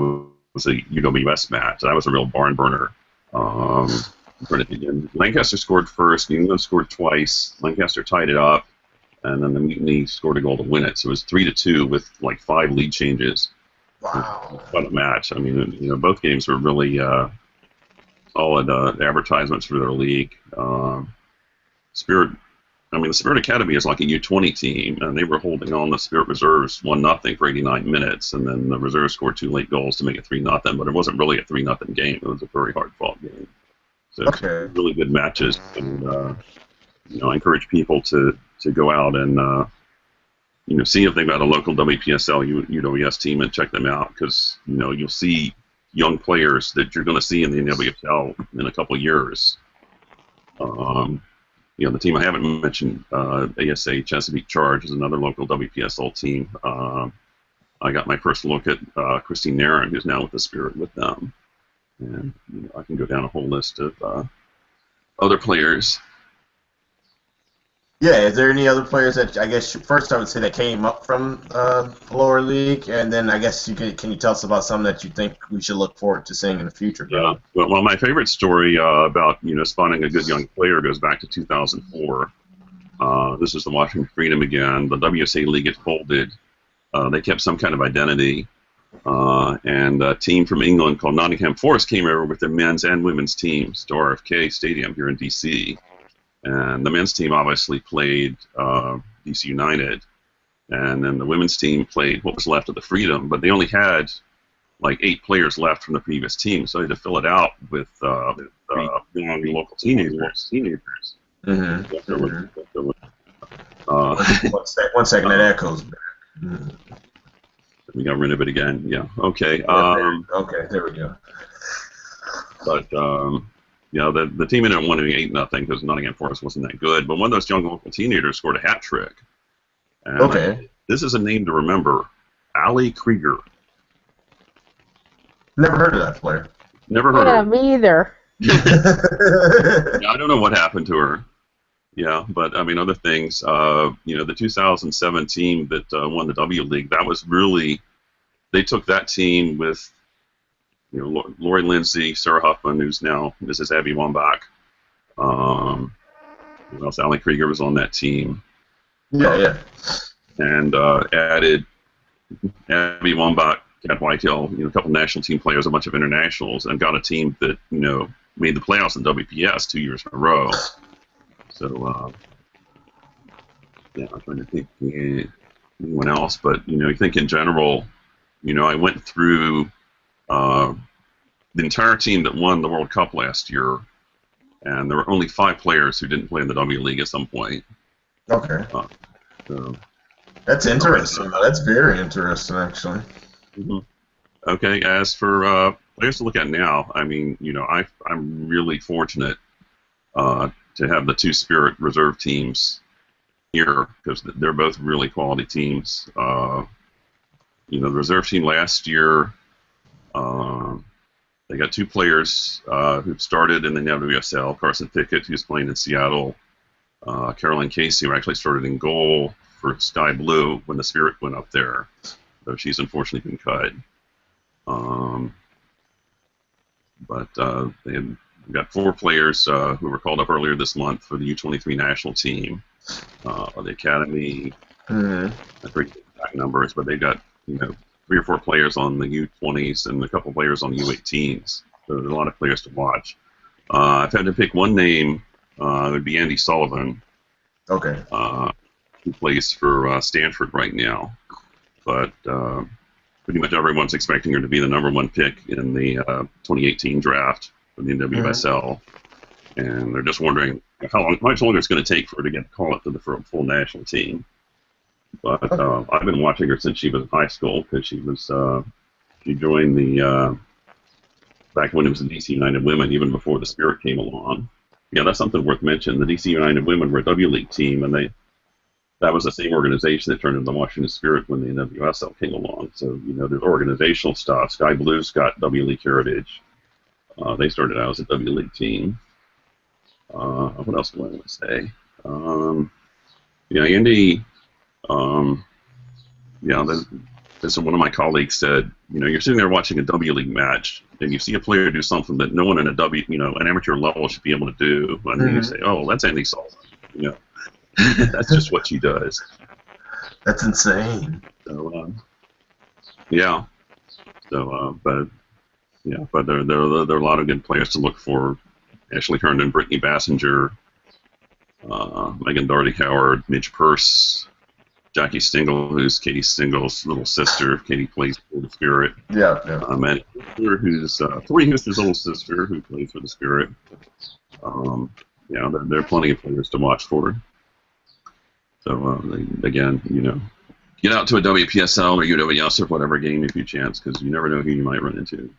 was a UWS match. That was a real barn burner. Lancaster scored first. New England scored twice. Lancaster tied it up, and then the Mutiny scored a goal to win it. So it was 3-2 with like 5 lead changes. Wow. What a match! I mean, both games were really solid advertisements for their league. The Spirit Academy is like a U20 team, and they were holding on. The Spirit Reserves 1-0 for 89 minutes, and then the Reserves scored 2 late goals to make it 3-0. But it wasn't really a 3-0 game. It was a very hard-fought game. So really good matches, and I encourage people to go out and see if they've got a local WPSL UWS team and check them out, because you'll see young players that you're going to see in the NWSL in a couple of years. The team I haven't mentioned, ASA Chesapeake Charge, is another local WPSL team. I got my first look at Christine Nairn, who's now with the Spirit with them. And I can go down a whole list of other players. Yeah, is there any other players that, I guess, first I would say that came up from the lower league, and then I guess can you tell us about some that you think we should look forward to seeing in the future? Yeah, well, my favorite story about spawning a good young player goes back to 2004. This is the Washington Freedom again. The WSA League had folded. They kept some kind of identity, and a team from England called Nottingham Forest came over with their men's and women's teams to RFK Stadium here in D.C., and the men's team obviously played DC United, and then the women's team played what was left of the Freedom, but they only had like 8 players left from the previous team, so they had to fill it out with young local teenagers. Mm-hmm. One second, that echoes. We got rid of it again. Yeah. Okay. Okay, there we go. But the team ended up winning 8-0 because Nottingham Forest wasn't that good. But one of those young local teenagers scored a hat trick. And okay. This is a name to remember: Ali Krieger. Never heard of that player. Never heard of her. Me either. I don't know what happened to her. Yeah, but I mean, other things. The 2007 team that won the W League, that was really, they took that team with, Lori Lindsay, Sarah Huffman, who's now Mrs. Abby Wambach. Who else? Ali Krieger was on that team. Yeah. And added Abby Wambach, Kat Whitehill, a couple national team players, a bunch of internationals, and got a team that made the playoffs in WPS 2 years in a row. So, I'm trying to think anyone else, but, I think in general, I went through the entire team that won the World Cup last year, and there were only 5 players who didn't play in the W League at some point. Okay. So, that's interesting. That's very interesting, actually. Mm-hmm. Okay, as for players to look at now, I mean, I'm really fortunate to have the 2 Spirit reserve teams here because they're both really quality teams. The reserve team last year, they got 2 players who started in the NWSL. Carson Pickett, who's playing in Seattle. Caroline Casey, who actually started in goal for Sky Blue when the Spirit went up there, though she's unfortunately been cut. But they've got 4 players who were called up earlier this month for the U23 national team. The academy, I forget the exact numbers, but they got 3 or 4 players on the U20s and a couple players on the U18s. So there's a lot of players to watch. If I had to pick one name, it would be Andy Sullivan. Okay. Who plays for Stanford right now, but pretty much everyone's expecting her to be the #1 pick in the 2018 draft for the NWSL, and they're just wondering how much longer it's going to take for her to get called up to the full national team. But I've been watching her since she was in high school because she joined the back when it was the DC United Women, even before the Spirit came along. Yeah, that's something worth mentioning. The DC United Women were a W League team, and that was the same organization that turned into the Washington Spirit when the NWSL came along. So, there's organizational stuff. Sky Blue's got W League heritage. They started out as a W League team. What else do I want to say? Andy, this one of my colleagues said, you're sitting there watching a W League match, and you see a player do something that no one in an amateur level should be able to do, and then you say, oh, that's Andy Sullivan. That's just what she does. That's insane. So, but there are a lot of good players to look for. Ashley Herndon, Brittany Bassinger, Megan Darty-Howard, Midge Purse, Jackie Stingle, who's Katie Stingle's little sister. Katie plays for the Spirit. Yeah. Maddie Hooster, who's Tori Hooster's little sister, who plays for the Spirit. There are plenty of players to watch for. So, again, get out to a WPSL or UWS or whatever game if you chance, because you never know who you might run into.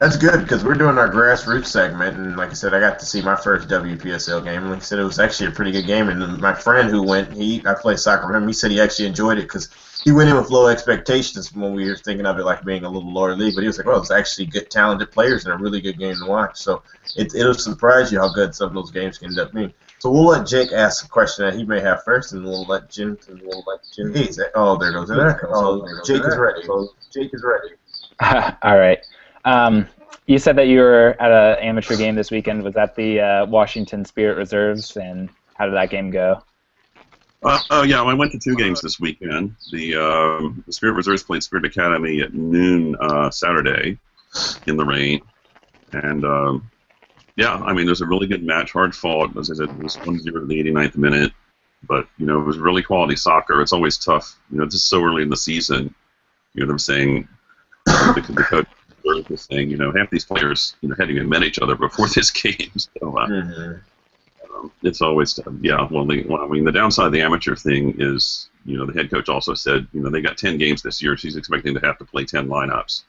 That's good because we're doing our grassroots segment, and like I said, I got to see my first WPSL game. Like I said, it was actually a pretty good game, and my friend who went, I played soccer with him. He said he actually enjoyed it because he went in with low expectations when we were thinking of it like being a little lower league. But he was like, "Well, it's actually good, talented players and a really good game to watch." So it'll surprise you how good some of those games can end up being. So we'll let Jake ask a question that he may have first, and we'll let Jim. Oh, there goes an echo. So Jake is ready. All right. You said that you were at an amateur game this weekend. Was that the Washington Spirit Reserves, and how did that game go? Yeah, I went to 2 games this weekend. The Spirit Reserves played Spirit Academy at noon Saturday in the rain. And, yeah, I mean, it was a really good match, hard fought. As I said, it was 1-0 to the 89th minute. But, you know, it was really quality soccer. It's always tough. You know, just so early in the season, you know, them saying, the coach was saying, you know, half these players, you know, hadn't even met each other before this game. So, it's always tough. Yeah. Well, I mean, the downside of the amateur thing is, you know, the head coach also said, you know, they got 10 games this year. She's expecting to have to play 10 lineups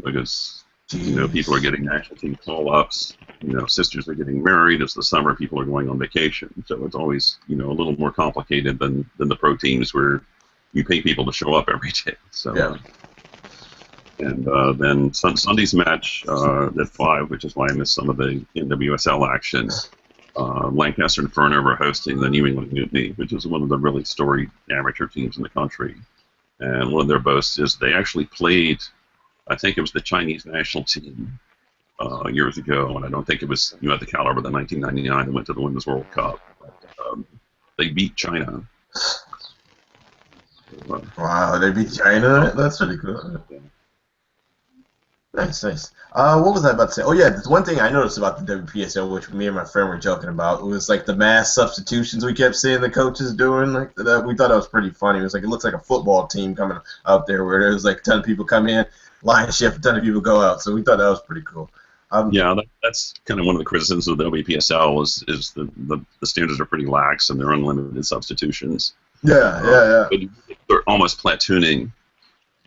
because, you know, people are getting national team call-ups. You know, sisters are getting married. It's the summer. People are going on vacation. So it's always, you know, a little more complicated than the pro teams where you pay people to show up every day. So. Yeah. And then Sunday's match at 5, which is why I missed some of the NWSL action. Lancaster and Furner were hosting the New England Mutiny, which is one of the really storied amateur teams in the country. And one of their boasts is they actually played, I think it was the Chinese national team years ago, and I don't think it was, you know, at the caliber of the 1999 that went to the Women's World Cup. But, they beat China. Wow, they beat China? That's pretty cool. Nice. What was I about to say? Oh, yeah, the one thing I noticed about the WPSL, which me and my friend were joking about, was like the mass substitutions we kept seeing the coaches doing. Like that, we thought that was pretty funny. It was like it looks like a football team coming out there where there's like a ton of people come in, line shift, a ton of people go out. So we thought that was pretty cool. Yeah, that's kind of one of the criticisms of the WPSL is the standards are pretty lax and they're unlimited substitutions. Yeah. But they're almost platooning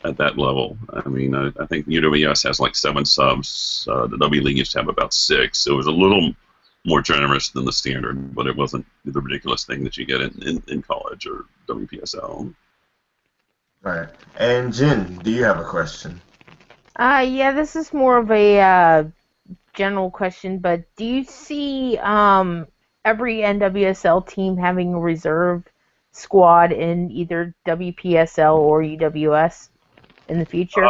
at that level. I mean, I think UWS has like 7 subs. The W League used to have about 6. So it was a little more generous than the standard, but it wasn't the ridiculous thing that you get in college or WPSL. Right. And Jen, do you have a question? Yeah, this is more of a general question, but do you see every NWSL team having a reserve squad in either WPSL or UWS in the future?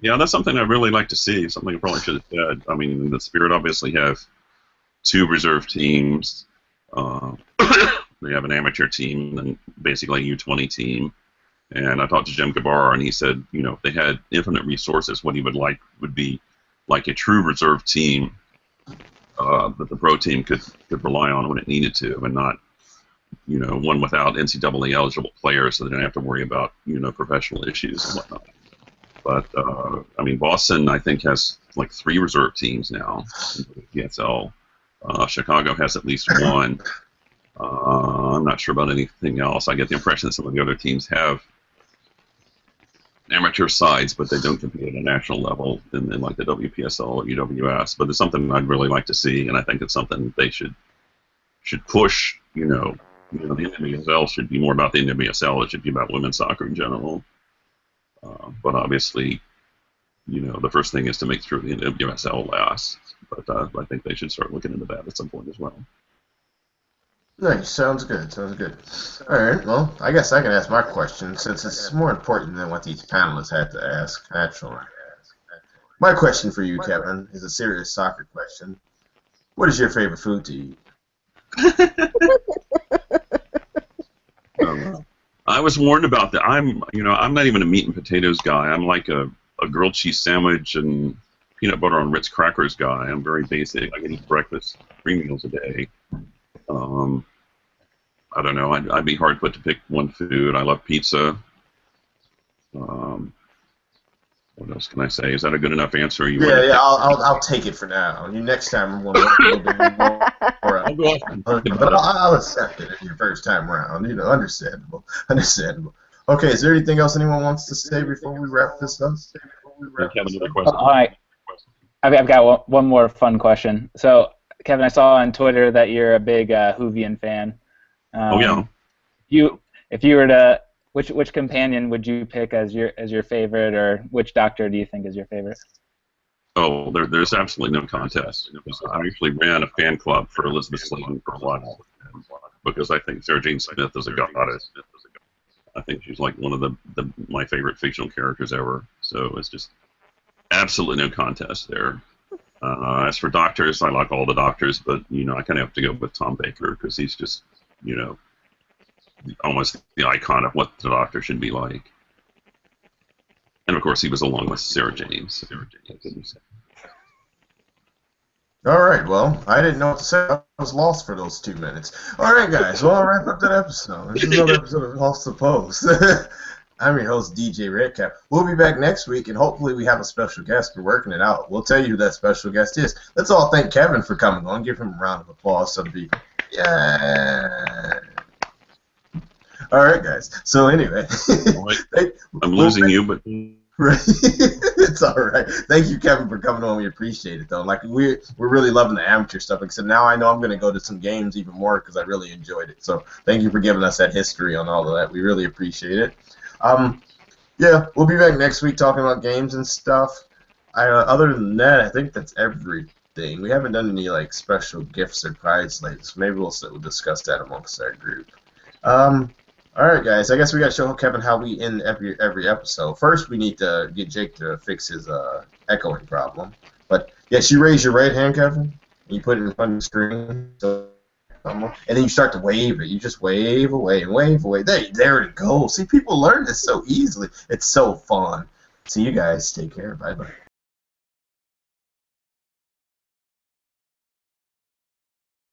Yeah, that's something I'd really like to see. Something I probably should have said. I mean, the Spirit obviously have 2 reserve teams. They have an amateur team and basically a U20 team. And I talked to Jim Gabar, and he said, you know, if they had infinite resources, what he would like would be like a true reserve team that the pro team could rely on when it needed to, and not, you know, one without NCAA eligible players, so they don't have to worry about, you know, professional issues and whatnot. But I mean, Boston I think has like 3 reserve teams now in the PSL. Chicago has at least 1. I'm not sure about anything else. I get the impression that some of the other teams have amateur sides, but they don't compete at a national level in like the WPSL or UWS. But it's something I'd really like to see, and I think it's something they should push. You know, the NWSL should be more about the NWSL. It should be about women's soccer in general. But obviously, you know, the first thing is to make sure the NWSL lasts. But I think they should start looking into that at some point as well. Nice. Sounds good. All right. Well, I guess I can ask my question since it's more important than what these panelists had to ask, actually. My question for you, Kevin, is a serious soccer question. What is your favorite food to eat? I was warned about that. I'm not even a meat and potatoes guy. I'm like a grilled cheese sandwich and peanut butter on Ritz crackers guy. I'm very basic. I can eat breakfast 3 meals a day. I don't know. I'd be hard put to pick one food. I love pizza. What else can I say? Is that a good enough answer? I'll take it for now. Next time we'll do more. But I'll accept it if your first time around. You know, understandable. Okay, is there anything else anyone wants to say before we wrap this up? Kevin, another question. All right. I've got one more fun question. So, Kevin, I saw on Twitter that you're a big Whovian fan. Oh yeah. If you were to, which companion would you pick as your favorite, or which Doctor do you think is your favorite? Oh, there's absolutely no contest. I actually ran a fan club for Elizabeth Sladen for a while because I think Sarah Jane Smith is a goddess. I think she's like one of my favorite fictional characters ever. So it's just absolutely no contest there. As for Doctors, I like all the Doctors, but I kind of have to go with Tom Baker because he's just almost the icon of what the Doctor should be like. And of course, he was along with Sarah James. All right, well, I didn't know what to say. I was lost for those 2 minutes. All right, guys, well, I'll wrap up that episode. This is another episode of Off the Post. I'm your host, DJ Redcap. We'll be back next week, and hopefully we have a special guest. We're working it out. We'll tell you who that special guest is. Let's all thank Kevin for coming on. Give him a round of applause, some people. Yeah. All right, guys. So anyway. I'm losing you, but... Right. It's all right. Thank you, Kevin, for coming on. We appreciate it, though. Like we're really loving the amateur stuff. Like I said, now I know I'm going to go to some games even more because I really enjoyed it. So thank you for giving us that history on all of that. We really appreciate it. Yeah, we'll be back next week talking about games and stuff. Other than that, I think that's everything. We haven't done any like special gift surprise later, so maybe we'll discuss that amongst our group. All right, guys. I guess we got to show Kevin how we end every episode. First, we need to get Jake to fix his echoing problem. But yes, you raise your right hand, Kevin, and you put it in front of the screen. And then you start to wave it. You just wave away and wave away. There it goes. See, people learn this so easily. It's so fun. See you guys. Take care. Bye-bye.